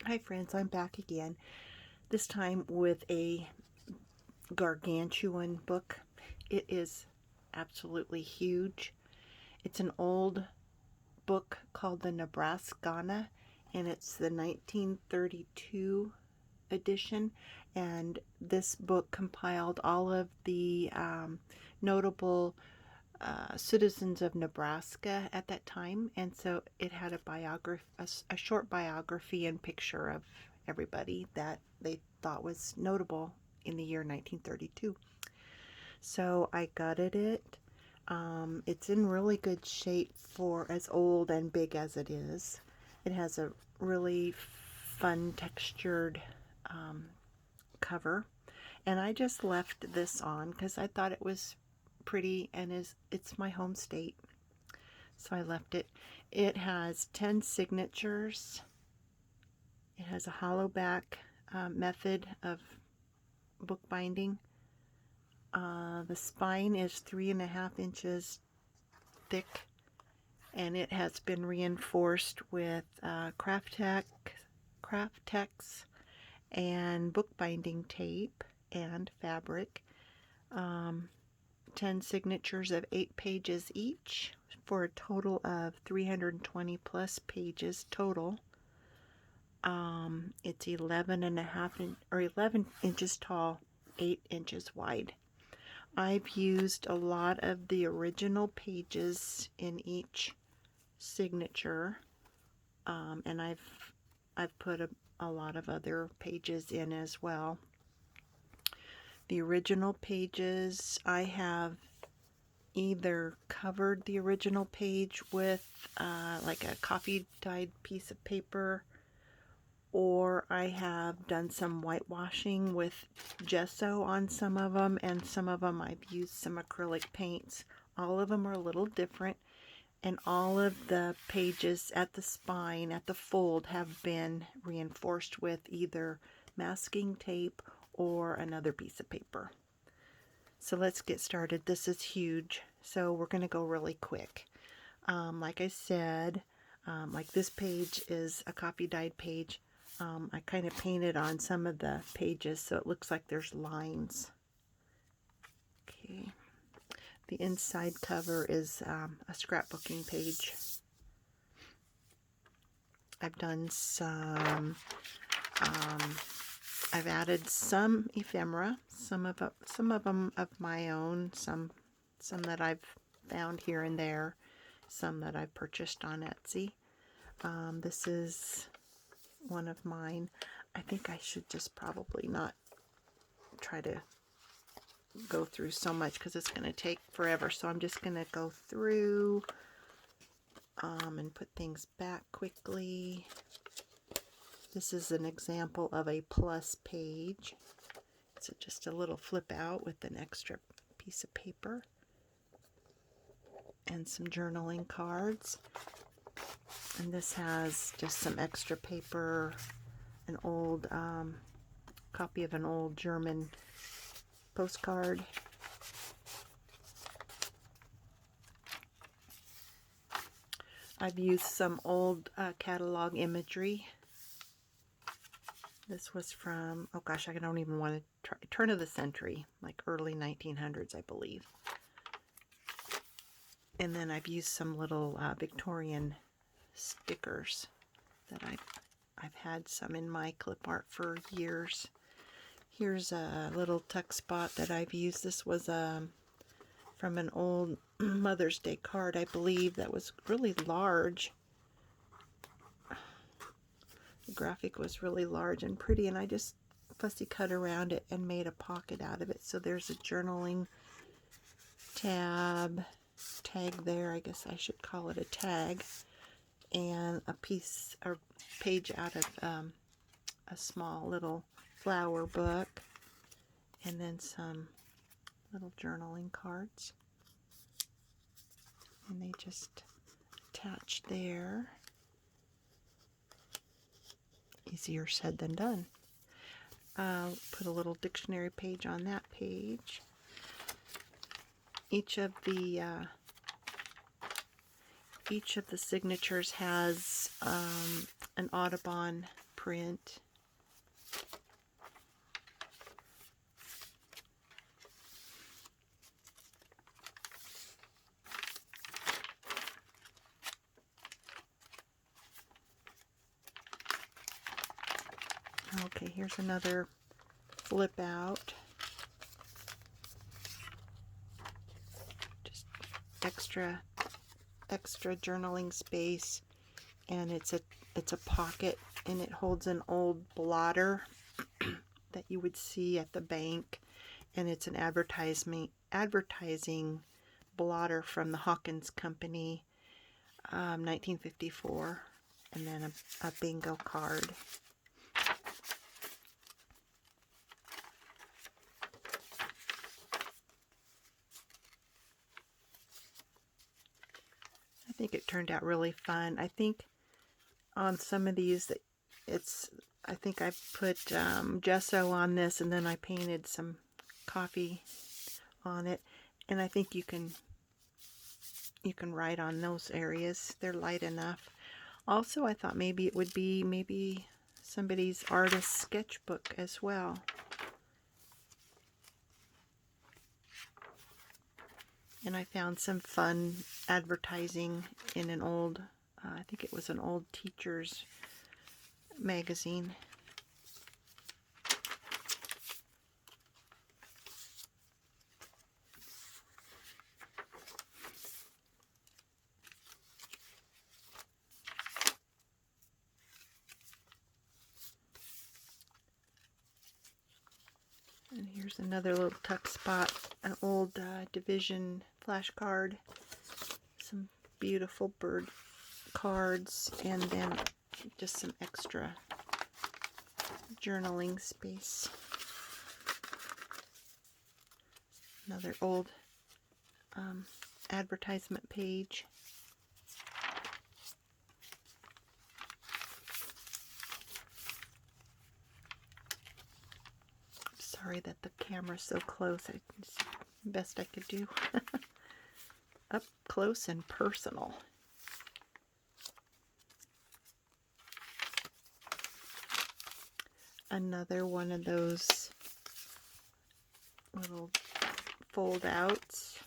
Hi friends, I'm back again, this time with a gargantuan book. It is absolutely huge. It's an old book called the Nebraskana, and it's the 1932 edition, and this book compiled all of the notable citizens of Nebraska at that time, and so it had a biography, a short biography and picture of everybody that they thought was notable in the year 1932. So I gutted it. It's in really good shape for as old and big as it is. It has a really fun textured cover, and I just left this on because I thought it was pretty, and it's my home state, so I left it. It has 10 signatures. It has a hollow back method of bookbinding. The spine is 3.5 inches thick, and it has been reinforced with kraft-tex and bookbinding tape and fabric. 10 signatures of 8 pages each for a total of 320 plus pages total. It's 11 inches tall, 8 inches wide. I've used a lot of the original pages in each signature, and I've put a lot of other pages in as well. The original pages, I have either covered the original page with like a coffee dyed piece of paper, or I have done some whitewashing with gesso on some of them, and some of them I've used some acrylic paints. All of them are a little different, and all of the pages at the spine, at the fold, have been reinforced with either masking tape or another piece of paper. So let's get started. This is huge, so we're going to go really quick. Like I said, like this page is a coffee dyed page. I kind of painted on some of the pages so it looks like there's lines. Okay. The inside cover is a scrapbooking page. I've done some I've added some ephemera, some of them of my own, some that I've found here and there, some that I've purchased on Etsy. This is one of mine. I think I should just probably not try to go through so much because it's going to take forever. So I'm just going to go through and put things back quickly. This is an example of a plus page. It's just a little flip out with an extra piece of paper and some journaling cards. And this has just some extra paper, an old copy of an old German postcard. I've used some old catalog imagery. This was from, oh gosh, I don't even want to try, turn of the century, like early 1900s, I believe. And then I've used some little Victorian stickers that I've had some in my clip art for years. Here's a little tuck spot that I've used. This was from an old Mother's Day card, I believe, that was really large. The graphic was really large and pretty, and I just fussy cut around it and made a pocket out of it. So there's a journaling tag there. I guess I should call it a tag. And a piece or page out of a small little flower book, and then some little journaling cards, and they just attach there. Easier said than done. Put a little dictionary page on that page. Each of the signatures has an Audubon print. Okay, here's another flip out. Just extra journaling space, and it's a pocket, and it holds an old blotter that you would see at the bank, and it's an advertising blotter from the Hawkins Company, 1954, and then a bingo card. I think it turned out really fun. I think on some of these, I think I put gesso on this, and then I painted some coffee on it, and I think you can write on those areas. They're light enough. Also, I thought maybe it would be somebody's artist sketchbook as well. And I found some fun advertising in an old, I think it was an old teacher's magazine. And here's another little tuck spot, an old division flashcard, some beautiful bird cards, and then just some extra journaling space. Another old advertisement page. Sorry that the camera's so close. It's the best I could do. Up close and personal. Another one of those little fold outs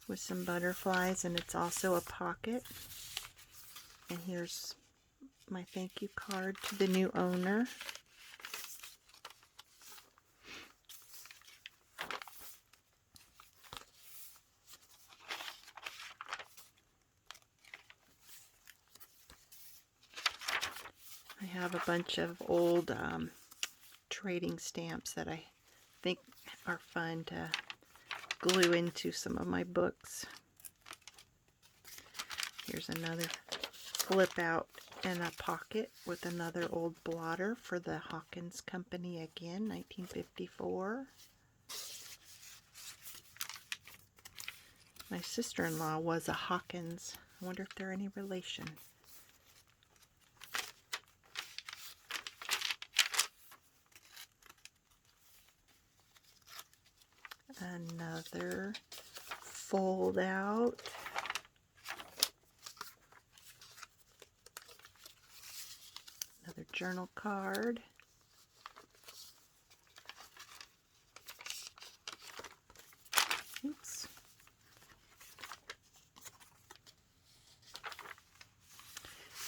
with some butterflies, and it's also a pocket. And here's my thank you card to the new owner. I have a bunch of old trading stamps that I think are fun to glue into some of my books. Here's another flip out and a pocket with another old blotter for the Hawkins Company again, 1954. My sister-in-law was a Hawkins. I wonder if they're any relation. Another fold out. Another journal card. Oops.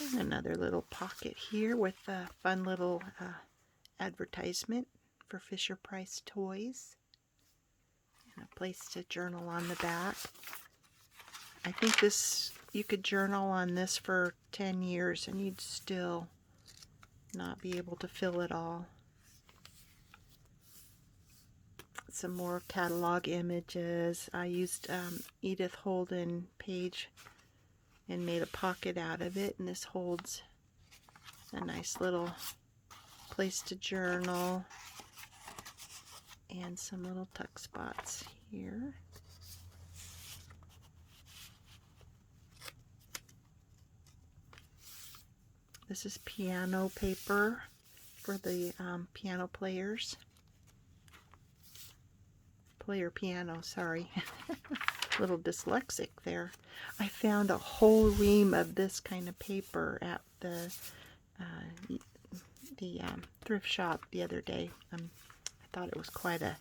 And another little pocket here with a fun little advertisement for Fisher-Price toys. And a place to journal on the back. I think this, you could journal on this for 10 years and you'd still not be able to fill it all. Some more catalog images. I used Edith Holden page and made a pocket out of it, and this holds a nice little place to journal. And some little tuck spots here. This is piano paper for the piano players. Player piano, sorry. Little dyslexic there. I found a whole ream of this kind of paper at the the thrift shop the other day. I thought it was quite a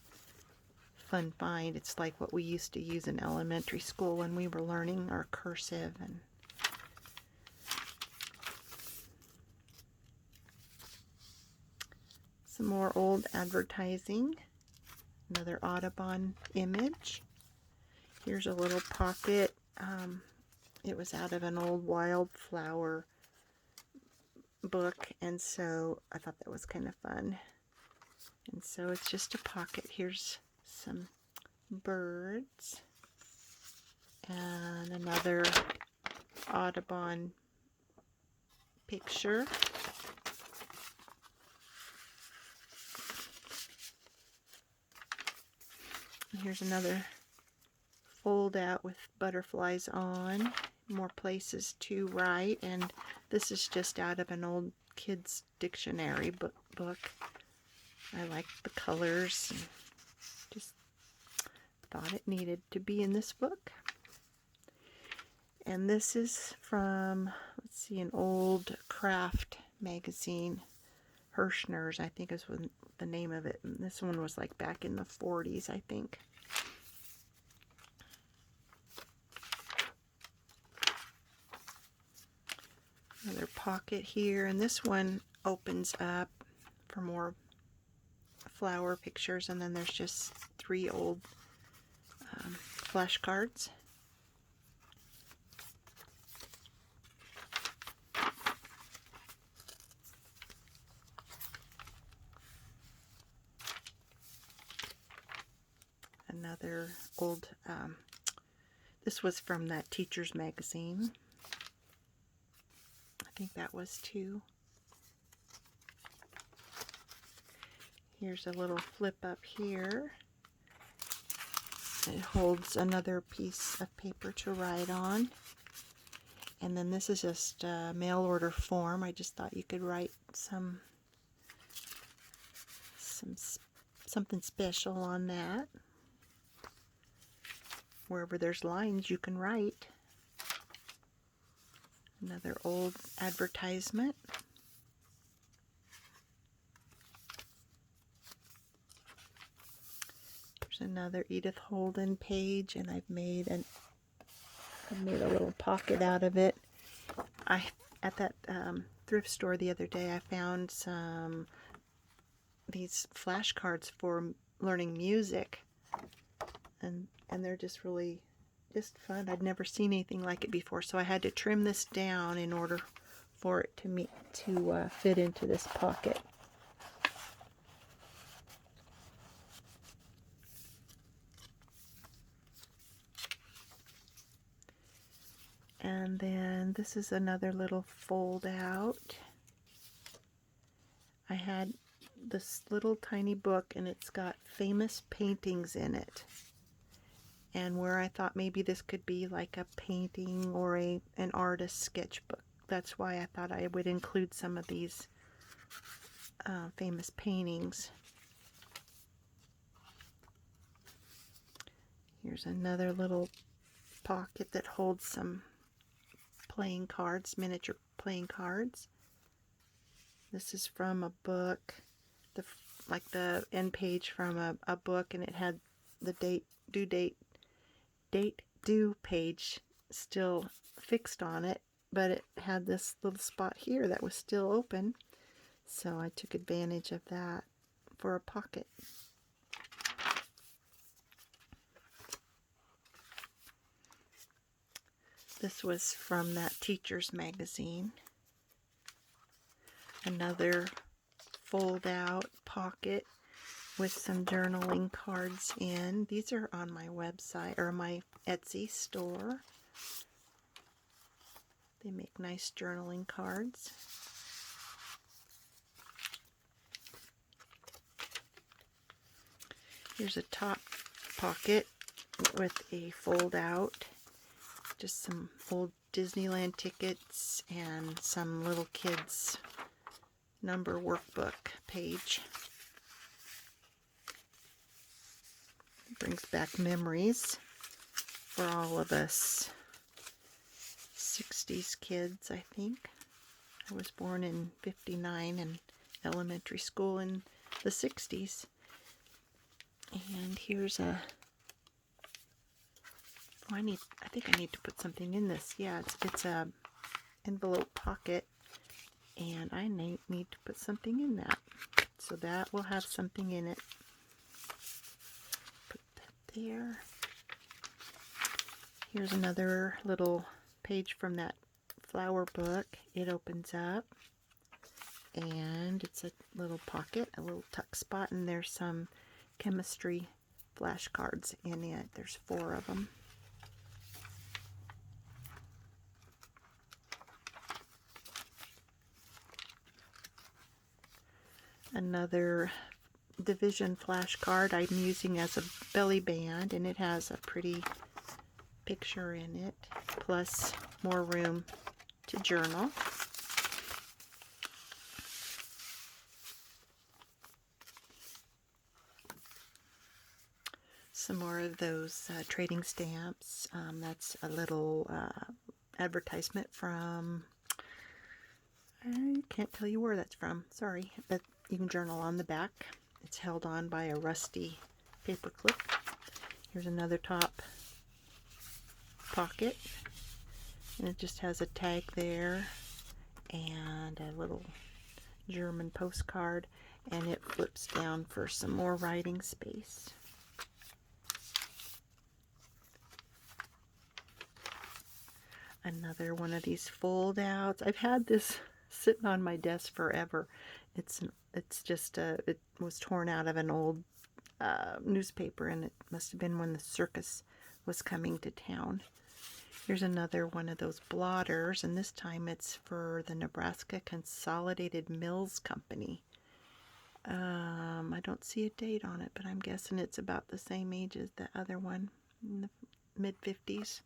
fun find. It's like what we used to use in elementary school when we were learning our cursive. And some more old advertising. Another Audubon image. Here's a little pocket. It was out of an old wildflower book, and so I thought that was kind of fun. And so it's just a pocket. Here's some birds and another Audubon picture. And here's another fold out with butterflies on. More places to write, and this is just out of an old kids dictionary book. I like the colors and just thought it needed to be in this book. And this is from, let's see, an old craft magazine, Hirschner's, I think is the name of it. And this one was like back in the 40s, I think. Another pocket here, and this one opens up for more flower pictures, and then there's just 3 old flashcards. Another old, this was from that teacher's magazine. I think that was 2. Here's a little flip up here. It holds another piece of paper to write on. And then this is just a mail order form. I just thought you could write something special on that. Wherever there's lines, you can write. Another old advertisement. There's another Edith Holden page, and I've made a little pocket out of it. At that thrift store the other day, I found these flashcards for learning music, and they're just really fun. I'd never seen anything like it before, so I had to trim this down in order for it to fit into this pocket. And then this is another little fold out. I had this little tiny book, and it's got famous paintings in it. And where I thought maybe this could be like a painting or an artist's sketchbook. That's why I thought I would include some of these famous paintings. Here's another little pocket that holds some playing cards, miniature playing cards. This is from a book, like the end page from a book, and it had the due page still fixed on it, but it had this little spot here that was still open, so I took advantage of that for a pocket. This was from that teacher's magazine. Another fold out pocket with some journaling cards in. These are on my website, or my Etsy store. They make nice journaling cards. Here's a top pocket with a fold out. Just some old Disneyland tickets and some little kids' number workbook page. Brings back memories for all of us 60s kids, I think. I was born in 59, and elementary school in the 60s. And here's a, oh, I think I need to put something in this. Yeah, it's a envelope pocket, and I need to put something in that. So that will have something in it. Put that there. Here's another little page from that flower book. It opens up, and it's a little pocket, a little tuck spot, and there's some chemistry flashcards in it. There's 4 of them. Another division flashcard I'm using as a belly band, and it has a pretty picture in it, plus more room to journal. Some more of those trading stamps. That's a little advertisement from, I can't tell you where that's from, sorry, but you can journal on the back. It's held on by a rusty paper clip. Here's another top pocket, and it just has a tag there and a little German postcard, and it flips down for some more writing space. Another one of these fold outs. I've had this sitting on my desk forever. It's just it was torn out of an old newspaper, and it must have been when the circus was coming to town. Here's another one of those blotters, and this time it's for the Nebraska Consolidated Mills Company. I don't see a date on it, but I'm guessing it's about the same age as the other one, in the mid-50s.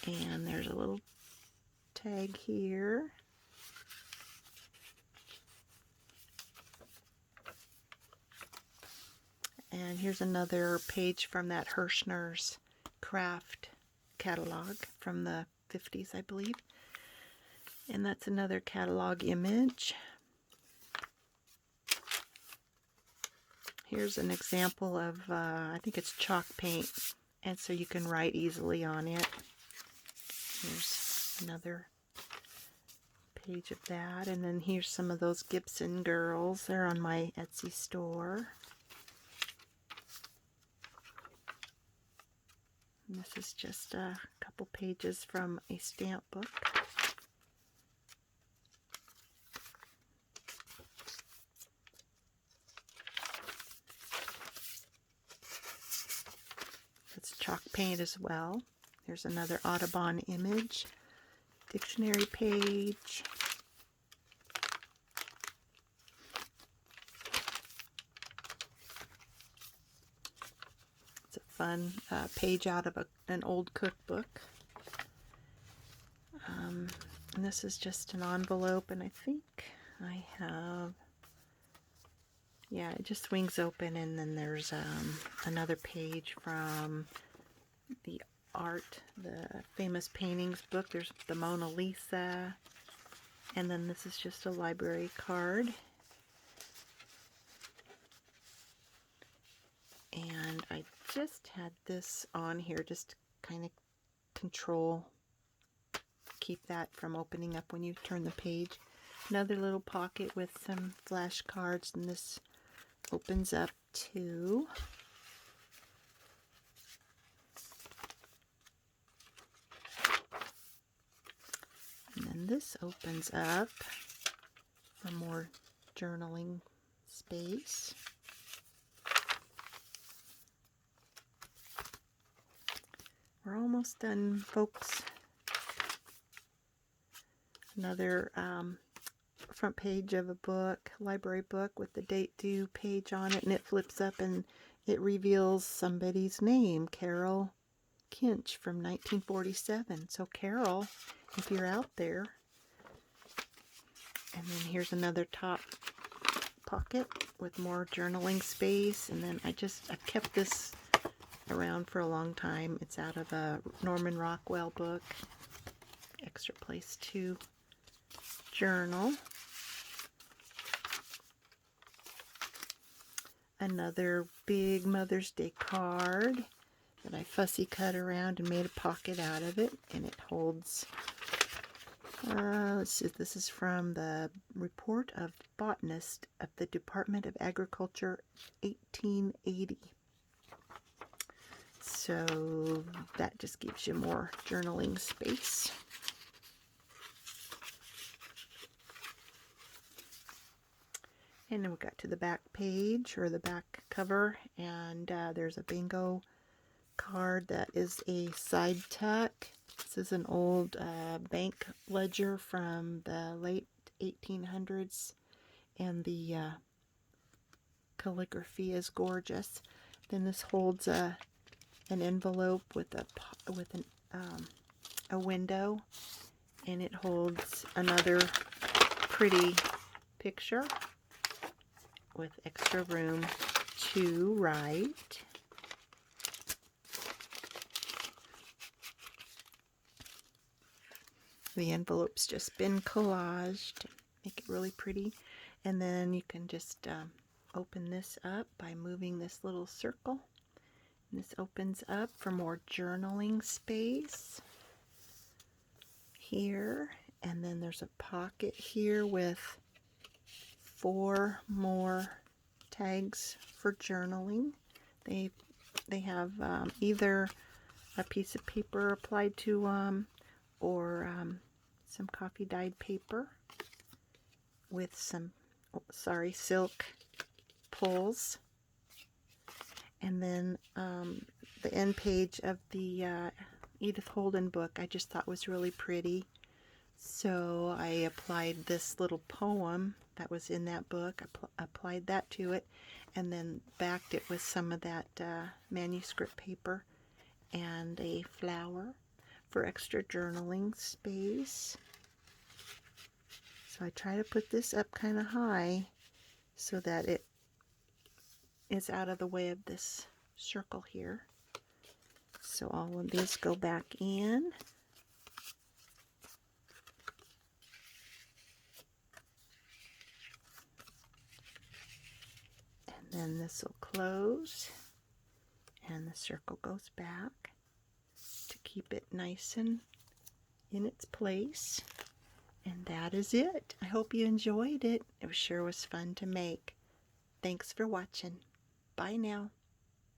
And there's a little tag here. And here's another page from that Hirschner's craft catalog from the 50s, I believe. And that's another catalog image. Here's an example of, I think it's chalk paint, and so you can write easily on it. Here's another page of that, and then here's some of those Gibson girls. They're on my Etsy store. And this is just a couple pages from a stamp book. It's chalk paint as well. There's another Audubon image, dictionary page. It's a fun page out of an old cookbook. And this is just an envelope, and I think I have, yeah, it just swings open, and then there's another page from the art, the famous paintings book. There's the Mona Lisa, and then this is just a library card. And I just had this on here just to kind of keep that from opening up when you turn the page. Another little pocket with some flashcards, and this opens up too. And then this opens up for more journaling space. We're almost done, folks. Another front page of a book, library book with the date due page on it, and it flips up and it reveals somebody's name, Carol Kinch from 1947. So Carol, if you're out there. And then here's another top pocket with more journaling space, and then I've kept this around for a long time. It's out of a Norman Rockwell book. Extra place to journal. another big Mother's Day card that I fussy cut around and made a pocket out of it, and it holds, let's see, this is from the Report of Botanist of the Department of Agriculture, 1880. So that just gives you more journaling space. And then we got to the back page, or the back cover, and there's a bingo card that is a side tuck. This is an old bank ledger from the late 1800s, and the calligraphy is gorgeous. Then this holds an envelope with a window, and it holds another pretty picture with extra room to write. The envelope's just been collaged, make it really pretty. And then you can just open this up by moving this little circle. And this opens up for more journaling space here. And then there's a pocket here with 4 more tags for journaling. They have either a piece of paper applied to them, or some coffee dyed paper with some, silk pulls. And then the end page of the Edith Holden book I just thought was really pretty. So I applied this little poem that was in that book, applied that to it, and then backed it with some of that manuscript paper and a flower for extra journaling space. So I try to put this up kind of high so that it is out of the way of this circle here. So all of these go back in. And then this will close, and the circle goes back to keep it nice and in its place. And that is it. I hope you enjoyed it. It sure was fun to make. Thanks for watching. Bye now.